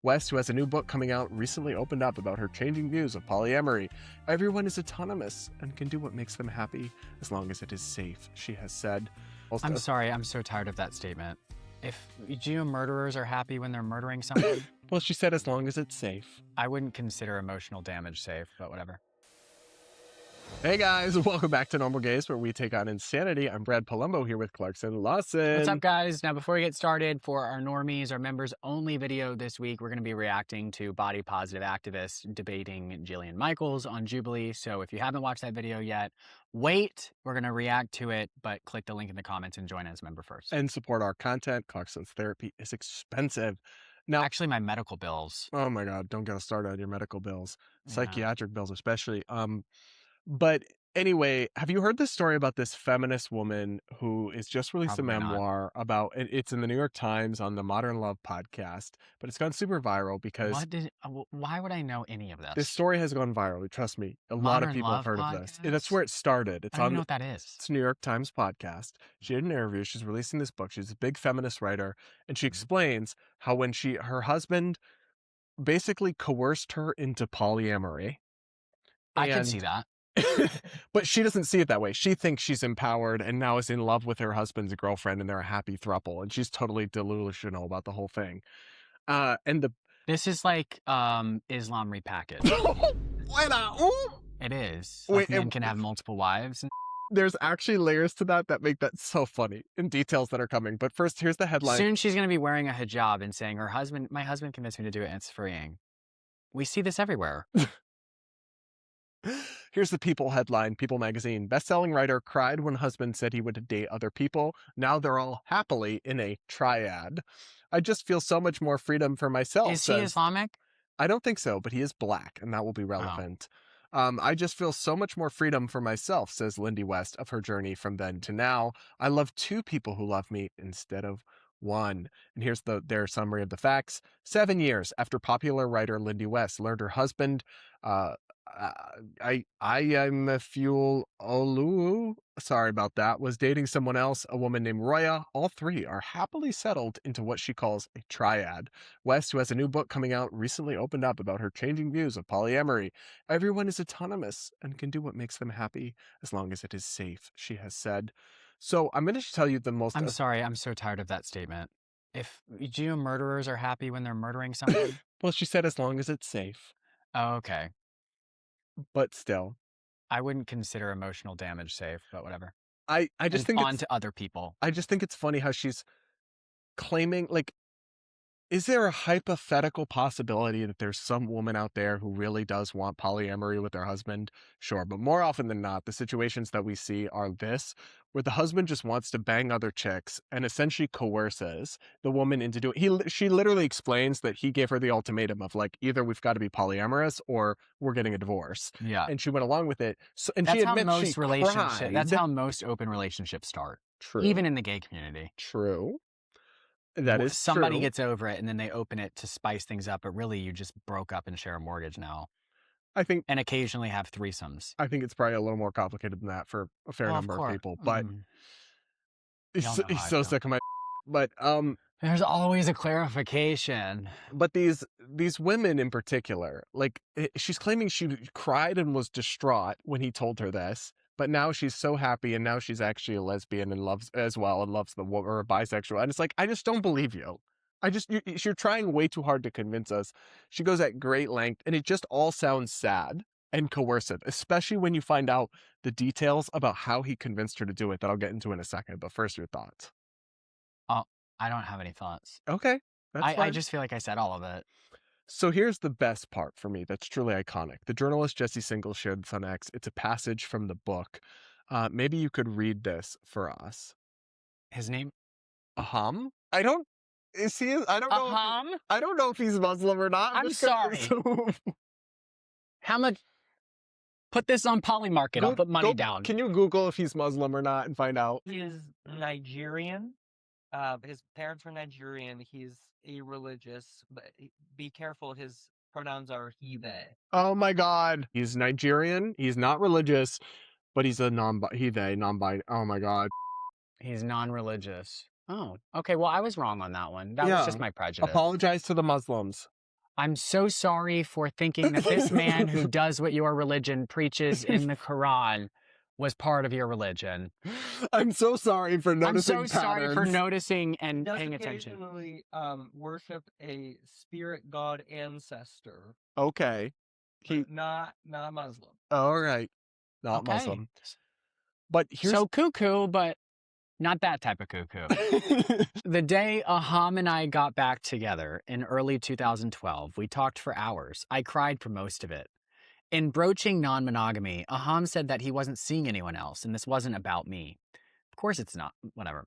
West, who has a new book coming out, recently opened up about her changing views of polyamory. Everyone is autonomous and can do what makes them happy as long as it is safe, she has said. Also, I'm sorry, I'm so tired of that statement. Do you know murderers are happy when they're murdering someone? well, she said as long as it's safe. I wouldn't consider emotional damage safe, but whatever. Hey guys, welcome back to Normal Gaze, where we take on insanity. I'm Brad Polumbo here with Clarkson Lawson. What's up, guys? Now, before we get started, for our normies, our members only video this week, we're going to be reacting to body positive activists debating Jillian Michaels on Jubilee. So if you haven't watched that video yet, wait. We're going to react to it, but click the link in the comments and join as a member first. And support our content. Clarkson's therapy is expensive. Now, actually, my medical bills. Oh my God, don't get us started on your medical bills, Yeah. psychiatric bills especially. But anyway, have you heard this story about this feminist woman who is just released Probably a memoir about it's in the New York Times on the Modern Love podcast, but it's gone super viral because why would I know any of this? This story has gone viral. Trust me, a lot of people have heard of this. That's where it started. I don't know what that is. It's New York Times podcast. She did an interview. She's releasing this book. She's a big feminist writer, and she explains how when her husband basically coerced her into polyamory. I can see that. But she doesn't see it that way. She thinks she's empowered and now is in love with her husband's girlfriend and they're a happy throuple. And she's totally delusional about the whole thing. This is like Islam repackaged. It is. Like men can have multiple wives. There's actually layers to that make that so funny and details that are coming. But first, here's the headline. Soon she's going to be wearing a hijab and saying my husband convinced me to do it and it's freeing. We see this everywhere. Here's the People headline, People magazine. Best-selling writer cried when husband said he would date other people. Now they're all happily in a triad. I just feel so much more freedom for myself. Is he Islamic? I don't think so, but he is black, and that will be relevant. Oh. I just feel so much more freedom for myself, says Lindy West of her journey from then to now. I love two people who love me instead of one. And here's their summary of the facts. 7 years after popular writer Lindy West learned her husband, I'm a fuel Olu. Sorry about that. Was dating someone else, a woman named Roya. All three are happily settled into what she calls a triad. West, who has a new book coming out, recently opened up about her changing views of polyamory. Everyone is autonomous and can do what makes them happy as long as it is safe, she has said. So I'm going to tell you the most... I'm sorry, I'm so tired of that statement. Do you know murderers are happy when they're murdering someone? Well, she said as long as it's safe. Oh, okay. But still, I wouldn't consider emotional damage safe, but whatever. I just think on to other people. I just think it's funny how she's claiming, like, is there a hypothetical possibility that there's some woman out there who really does want polyamory with their husband? Sure, but more often than not, the situations that we see are this, where the husband just wants to bang other chicks and essentially coerces the woman into doing it. She literally explains that he gave her the ultimatum of, like, either we've got to be polyamorous or we're getting a divorce. Yeah. And she went along with it. So, and that's she how admits most relationships. That's how most open relationships start. True. Even in the gay community. True. That is somebody true. Gets over it and then they open it to spice things up, but really you just broke up and share a mortgage now. I think, and occasionally have threesomes. I think it's probably a little more complicated than that for a fair number of people. But he's so sick of my. But there's always a clarification. But these women in particular, like, she's claiming she cried and was distraught when he told her this. But now she's so happy, and now she's actually a lesbian and loves as well, and loves or a bisexual. And it's like, I just don't believe you. You're trying way too hard to convince us. She goes at great length, and it just all sounds sad and coercive, especially when you find out the details about how he convinced her to do it that I'll get into in a second. But first, your thoughts. I don't have any thoughts. Okay. I just feel like I said all of it. So here's the best part for me that's truly iconic. The journalist Jesse Singles shared this on X. It's a passage from the book. Maybe you could read this for us. His name? Aham? I don't know. Aham? I don't know if he's Muslim or not. I'm sorry. How much? Put this on Polymarket. I'll put money down. Can you Google if he's Muslim or not and find out? He is Nigerian. His parents were Nigerian. He's a religious, but be careful. His pronouns are he, they. Oh my God. He's Nigerian. He's not religious, but he's a he, they, non-binary. Oh my God. He's non-religious. Oh, okay. Well, I was wrong on that one. That was just my prejudice. Apologize to the Muslims. I'm so sorry for thinking that this man who does what your religion preaches in the Quran was part of your religion. I'm so sorry for I'm noticing so sorry for patterns. noticing and Does paying attention. occasionally worship a spirit god ancestor, Okay. but not Muslim. All right. Not Okay. Muslim. But here's So cuckoo, but not that type of cuckoo. The day Aham and I got back together in early 2012, we talked for hours. I cried for most of it. In broaching non-monogamy, Aham said that he wasn't seeing anyone else, and this wasn't about me. Of course it's not, whatever.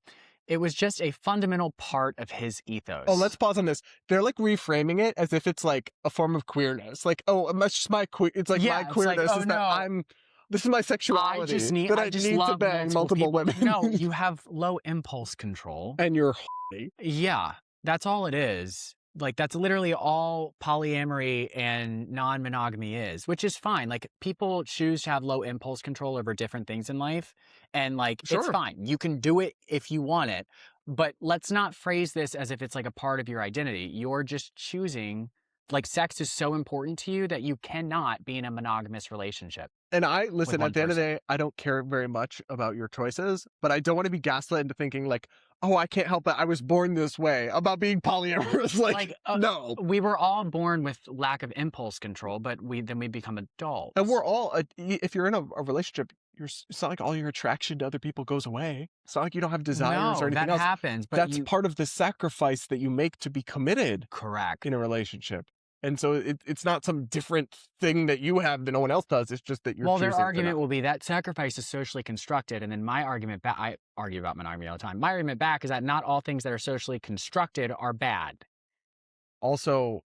It was just a fundamental part of his ethos. Oh, let's pause on this. They're like reframing it as if it's like a form of queerness. Like, oh, it's just my it's like my queerness is that this is my sexuality. I need to bang multiple women. No, you have low impulse control. And you're yeah, that's all it is. Like, that's literally all polyamory and non-monogamy is, which is fine. Like, people choose to have low impulse control over different things in life. And like, it's fine. You can do it if you want it. But let's not phrase this as if it's like a part of your identity. You're just choosing, like, sex is so important to you that you cannot be in a monogamous relationship. And listen, at the end of the day, I don't care very much about your choices, but I don't want to be gaslit into thinking like, oh, I can't help it. I was born this way about being polyamorous. No. We were all born with lack of impulse control, but then we become adults. And we're all, if you're in a relationship, it's not like all your attraction to other people goes away. It's not like you don't have desires or anything else. That happens. But that's part of the sacrifice that you make to be committed. Correct. In a relationship. And so it's not some different thing that you have that no one else does. It's just that you're choosing. Well, their argument will be that sacrifice is socially constructed. And then my argument back, I argue about monogamy all the time. My argument back is that not all things that are socially constructed are bad. Also,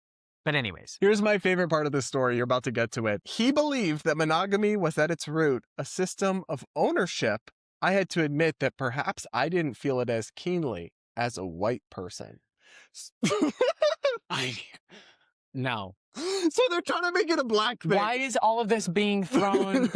but anyways, here's my favorite part of the story. You're about to get to it. He believed that monogamy was at its root a system of ownership. I had to admit that perhaps I didn't feel it as keenly as a white person. No. So they're trying to make it a black thing. Why is all of this being thrown?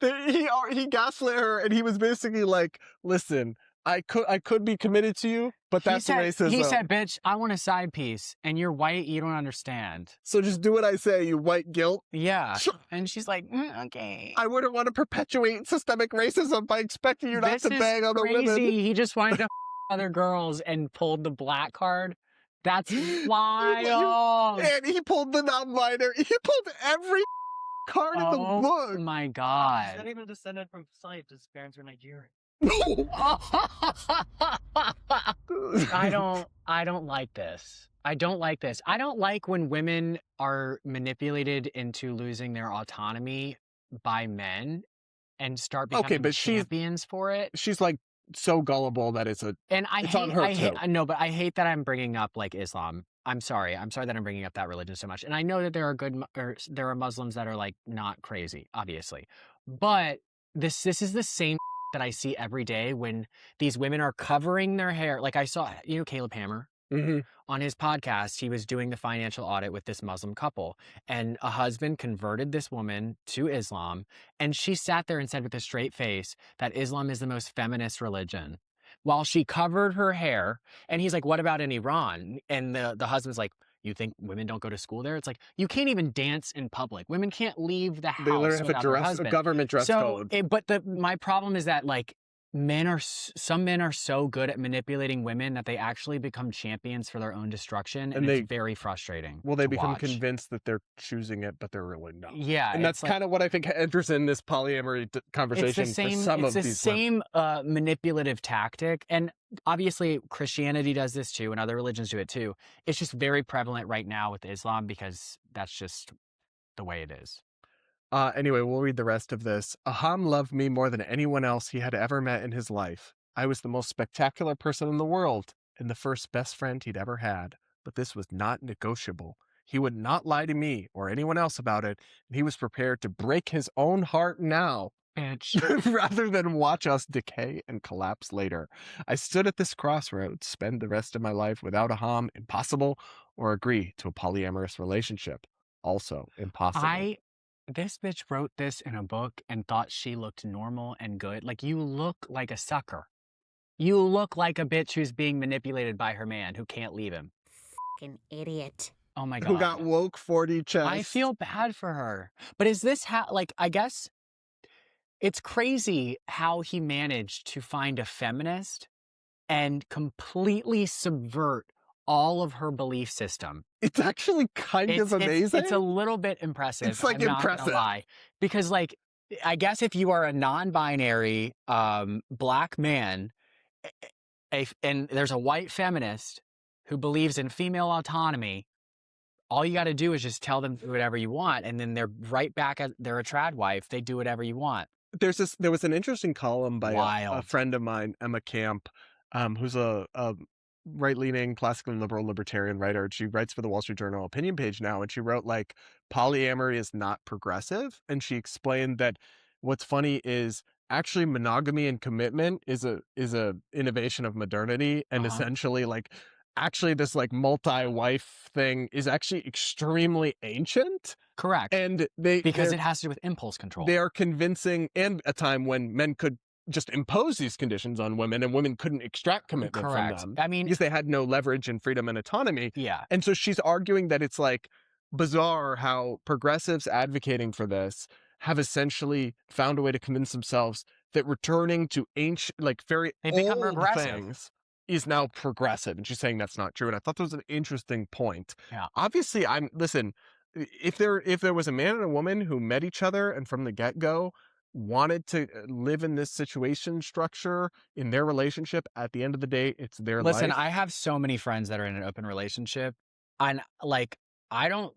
He gaslit her, and he was basically like, listen, I could be committed to you, but that's racism. He said, bitch, I want a side piece, and you're white, you don't understand. So just do what I say, you white guilt. Yeah. And she's like, okay. I wouldn't want to perpetuate systemic racism by expecting you not to bang on the women. He just wanted to other girls and pulled the black card. That's wild. And he pulled the non-binary. He pulled every card in the book. Oh my God. He's not even descended from Cyprus. His parents are Nigerian. I don't like this. I don't like this. I don't like when women are manipulated into losing their autonomy by men and start becoming champions for it. She's like so gullible that it's on her. No, but I hate that I'm bringing up like Islam. I'm sorry that I'm bringing up that religion so much. And I know that there are Muslims that are like not crazy, obviously. But this is the same that I see every day when these women are covering their hair. Like I saw, Caleb Hammer. Mm-hmm. On his podcast, he was doing the financial audit with this Muslim couple, and a husband converted this woman to Islam, and she sat there and said with a straight face that Islam is the most feminist religion while she covered her hair. And he's like, what about in Iran? And the husband's like, you think women don't go to school there? It's like, you can't even dance in public. Women can't leave the house. They literally have a government dress code. My problem is that like, some men are so good at manipulating women that they actually become champions for their own destruction, and it's very frustrating. Well, they become convinced that they're choosing it, but they're really not. Yeah, and that's kind of what I think enters in this polyamory conversation. It's the same manipulative tactic, and obviously Christianity does this too, and other religions do it too. It's just very prevalent right now with Islam because that's just the way it is. Anyway, we'll read the rest of this. Aham loved me more than anyone else he had ever met in his life. I was the most spectacular person in the world and the first best friend he'd ever had. But this was not negotiable. He would not lie to me or anyone else about it, and he was prepared to break his own heart now rather than watch us decay and collapse later. I stood at this crossroads, spend the rest of my life without Aham, impossible, or agree to a polyamorous relationship, also impossible. This bitch wrote this in a book and thought she looked normal and good. Like, you look like a sucker. You look like a bitch who's being manipulated by her man who can't leave him. Fucking idiot. Oh my God. Who got woke 40 chest. I feel bad for her. But is this how, like, I guess it's crazy how he managed to find a feminist and completely subvert all of her belief system. It's actually kind of amazing. It's a little bit impressive. It's like I'm not impressive. gonna lie. Because, like, I guess if you are a non-binary black man and there's a white feminist who believes in female autonomy, all you got to do is just tell them whatever you want, and then they're right back at they're a trad wife. They do whatever you want. There was an interesting column by a Wild. friend of mine, Emma Camp, who's a right-leaning, classically liberal libertarian writer. She writes for the Wall Street Journal opinion page now, and she wrote, like, polyamory is not progressive. And she explained that what's funny is actually monogamy and commitment is a innovation of modernity, and essentially, like, actually this, like, multi-wife thing is actually extremely ancient. Correct. And because it has to do with impulse control. They are convincing, and a time when men could just impose these conditions on women and women couldn't extract commitment from them. I mean, because they had no leverage and freedom and autonomy. Yeah. And so she's arguing that it's, like, bizarre how progressives advocating for this have essentially found a way to convince themselves that returning to ancient, like, very old things is now progressive. And she's saying that's not true. And I thought that was an interesting point. Yeah. Obviously, listen, if there was a man and a woman who met each other and from the get-go wanted to live in this situation structure in their relationship, at the end of the day, it's their life. Listen, I have so many friends that are in an open relationship, and, like,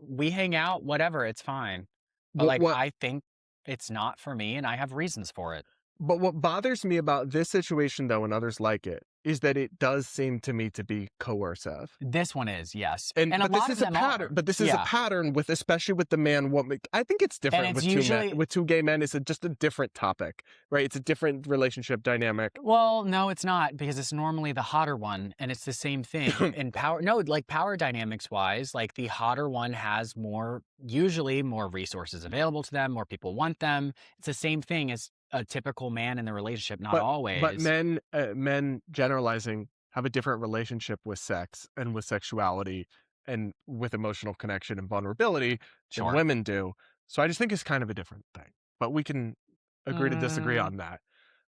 we hang out, whatever, it's fine. But, like, I think it's not for me, and I have reasons for it. But what bothers me about this situation, though, and others like it, is that it does seem to me to be coercive. This one is, yes. And a lot of them are. But this is a pattern with, especially with the man-woman. I think it's different with two gay men. It's just a different topic, right? It's a different relationship dynamic. Well, no, it's not, because it's normally the hotter one, and it's the same thing in power. No, like, power dynamics wise, like, the hotter one has usually more resources available to them, more people want them. It's the same thing as a typical man in the relationship, not always. But men generalizing have a different relationship with sex and with sexuality and with emotional connection and vulnerability than women do. So I just think it's kind of a different thing. But we can agree to disagree on that.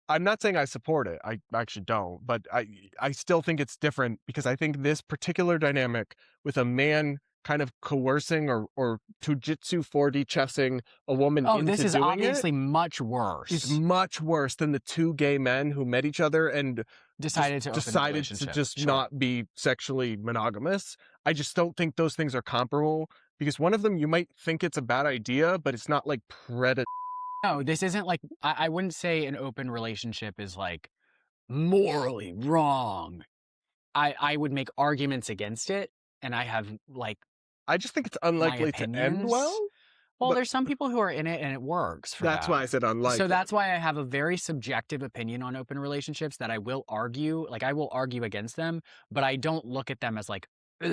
I'm not saying I support it. I actually don't. But I still think it's different, because I think this particular dynamic with a man kind of coercing or jujitsu 4D chessing a woman into doing it. Oh, this is obviously much worse. It's much worse than the two gay men who met each other and decided to just not be sexually monogamous. I just don't think those things are comparable, because one of them, you might think it's a bad idea, but it's not, like, predatory. No, this isn't, like, I wouldn't say an open relationship is, like, morally wrong. I would make arguments against it, and I have, like, I just think it's unlikely to end well. Well, there's some people who are in it and it works for That's why I said unlikely. So that's why I have a very subjective opinion on open relationships that I will argue. Like, I will argue against them, but I don't look at them as, like, ugh.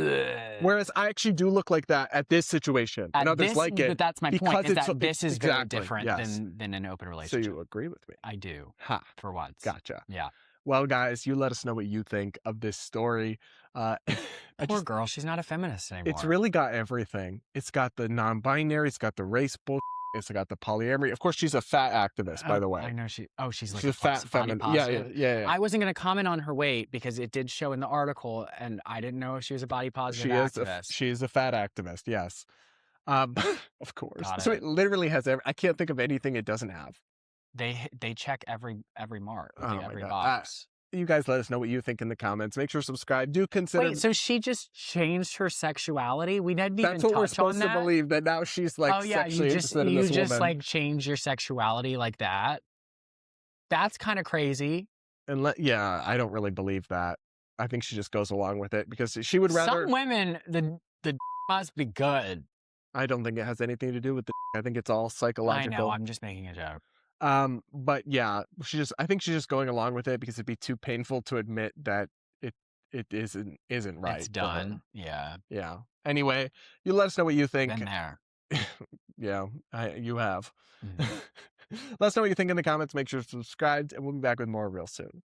Whereas I actually do look like that at this situation. And others like it. But that's my point, is that this is very exactly, different yes. than an open relationship. So you agree with me? I do. Ha. For once. Gotcha. Yeah. Well, guys, you let us know what you think of this story. Poor girl, she's not a feminist anymore. It's really got everything. It's got the non-binary, it's got the race bullshit, it's got the polyamory. Of course, she's a fat activist, by the way. I know she's like a fat feminist. Yeah. I wasn't going to comment on her weight because it did show in the article, and I didn't know if she was a body positive activist. She is a fat activist, yes. Of course. So it literally has I can't think of anything it doesn't have. They check every mark, every God. box. You guys let us know what you think in the comments. Make sure to subscribe. Do consider. Wait, so she just changed her sexuality? We didn't even touch on that? That's what we're supposed to believe, that now she's, like, sexually interested in this woman. You just, like, change your sexuality like that? That's kind of crazy. And I don't really believe that. I think she just goes along with it because she would rather. Some women, the must be good. I don't think it has anything to do with the. I think it's all psychological. I know. I'm just making a joke. But yeah, I think she's just going along with it because it'd be too painful to admit that it isn't right. It's done. Yeah. Yeah. Anyway, you let us know what you think. Been there. Yeah, you have. Mm-hmm. Let us know what you think in the comments. Make sure to subscribe, and we'll be back with more real soon.